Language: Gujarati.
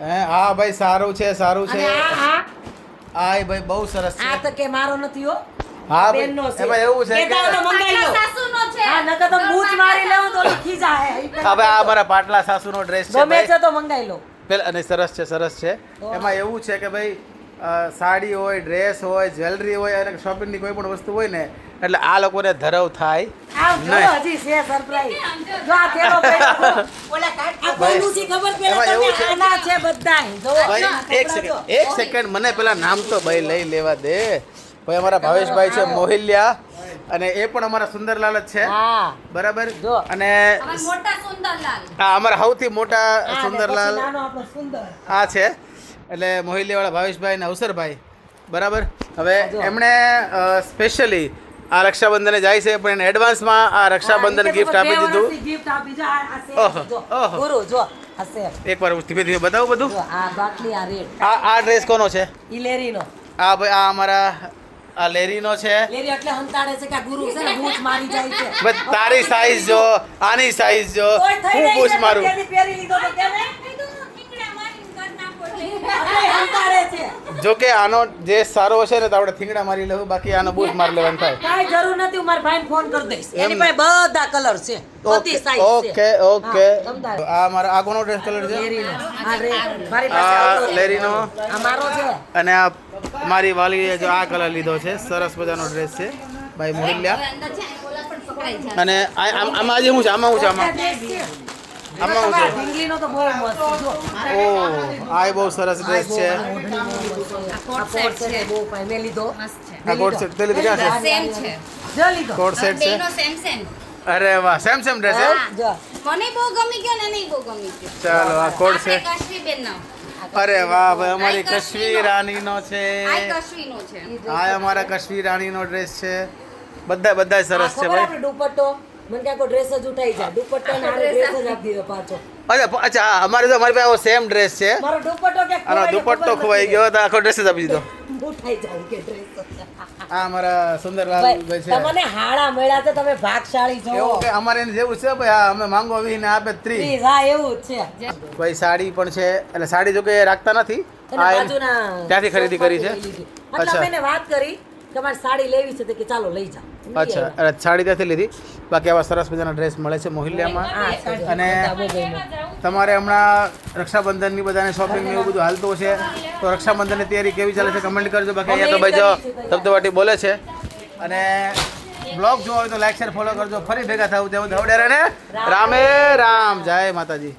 હા ભાઈ સારું છે સારું છે અને આ આ ભાઈ બહુ સરસ છે આ તો કે મારો નથી હો હા બેનનો ભાઈ છે. એમાં એવું છે કે તારો મંગાઈ લો સાસુનો છે. હા નકર તો બૂચ મારી લેવું તો ઓલી ખીજા હે હવે આ મારા પાટલા સાસુનો ડ્રેસ છે ગમે ભાઈ છે તો મંગાઈ લો પેલા અને સરસ છે એમાં એવું છે કે ભાઈ સાડી હોય ડ્રેસ હોય જ્વેલરી હોય અને શોપિંગની કોઈ પણ વસ્તુ હોય ને એટલે આ લોકોને ધરવ થાય આમ જો નહીં. હજી છે સરપ્રાઈઝ જો આ થેલો પહેર્યો ઓલા કાટ આ કોઈનું છે ખબર એમાં પેલા એવું તમે છે. આના છે બધાય જો ભાઈ એક સેકન્ડ મને પેલા નામ તો ભાઈ લઈ લેવા દે ભાઈ અમારા ભાવેશભાઈ છે મોહિલ્યા અને એ પણ અમારા સુંદરલાલ જ છે હા બરાબર જો. અને અમારા મોટા સુંદરલાલ. આ અમારા સૌથી મોટા આ ને સુંદરલાલ પછી નાનો આપણો સુંદર આ છે એટલે મોહિલીવાળા ભાવેશભાઈ અને અવસરભાઈ બરાબર હવે જો. એમણે સ્પેશિયલી આ રક્ષાબંધને જાય છે પણ એને એડવાન્સમાં આ રક્ષાબંધન ગિફ્ટ આપી દીધું ગિફ્ટ આપી જો આ છે ઓહો, જો ઓહો. ગુરુ જો આ છે એકવાર ધીમે ધીમે બતાવું બધું જો આ બાટલી આ રેડ આ ડ્રેસ કોનો છે ઇલેરીનો આ ભાઈ આ અમારા આ લેરીનો છે લેરી એટલે હંતાડે છે કે આ ગુરુ છે ને બૂચ મારી જાય છે બસ તારી સાઈઝ જો આની સાઈઝ જો કોઈ થઈ હું રહી પૂછ છે મારું તેની પહેરી લીધો તો કેને કીધું ઠીકડા મારીને કર નાખો એટલે. એટલે હંતાડે છે જો કે આનો જે સારો હશે ને તો આપણે થીંગડા મારી લેવું બાકી આનો બૂટ મારી લેવાનું થાય કાઈ જરૂર નથી હું મારા ભાઈને ફોન કરી દઈશ એમ એની પાસે બધા કલર છે બધી સાઈઝ છે ઓકે હા, તમતારે. આ મારા આ કોનો ડ્રેસ કલર છે લેરીનો આ રેડ મારી પાસે આ આવતો છે. લેરીનો આ મારો છે અને આ મારી વાલીએ જો આ કલર લીધો છે સરસ મજાનો ડ્રેસ છે ભાઈ મોહિલ્યા હવે અંદર જાય ઓલા પણ પકડાઈ જાય. અને આમાં જે શું છે આમાં શું છે આમાં આમાં શું છે ઢીંગલીનો તો બહુ મસ્ત જો ઓ આ બહુ સરસ ડ્રેસ છે આ કોટ સેટ છે. બહુ પાઈ મેં લીધો મસ્ત છે. આ કોટ સેટ તે લીધું ક્યાં છે સેમ છે. જો લીધો કોટ સેટ છે બેનો સેમ સેમ. અરે વાહ સેમ ડ્રેસ છે હા. જો મને બહુ ગમી ગયો ને એને બહુ ગમી ગયો. ચાલો આ કોટ છે આપણે કશ્મીર બેનનો. અરે વાહ ભાઈ અમારી કશ્મીર રાણીનો છે આ કશ્મીરનો છે. આ અમારા કશ્મીર રાણીનો ડ્રેસ છે બધા સરસ છે ખબર ભાઈ આપણે દુપટ્ટો મને ક્યાંક ડ્રેસ જ ઉઠાઈ જાય દુપટ્ટો ને આને ડ્રેસ જ આપી દીધો પાછો અચ્છા અમારી પાસે સેમ ડ્રેસ છે મારો દુપટ્ટો કે આનો દુપટ્ટો ખોવાઈ ગયો તો આખો ડ્રેસ જ આપી દીધો ઉઠાઈ જાય કે ડ્રેસ આ અમારા સુંદરલાલ ભાઈ છે તમને હાડા મળ્યા છે તમે ભાગશાળી છો એવું કે અમારે એને જેવું છે ભાઈ હા અમે માંગો વીને આપે 3 પ્લીઝ હા એવું જ છે ભાઈ સાડી પણ છે એટલે સાડી જો કે રાખતા નથી અને આ બાજુના ત્યાંથી ખરીદી કરી છે એટલે અચ્છા. મેં એને વાત કરી કે મારે સાડી લેવી છે તો કે ચાલો લઈ જાઓ અચ્છા અરે સાડી ત્યાંથી લીધી બાકી આવા સરસ મજાના ડ્રેસ મળે છે મોહિલ્યામાં અને તમારે હમણાં રક્ષાબંધનની બધાને શોપિંગ એવું બધું હાલતું છે તો રક્ષાબંધનની તૈયારી કેવી ચાલે છે કમેન્ટ કરજો બાકી અહીંયા તો ભાઈ જો ધબધબાટી બોલે છે અને બ્લોગ જોવા હોય તો લાઈક શેર ફોલો કરજો ફરી ભેગા થવું તેવું ધવડેરા ને રામે રામ જય માતાજી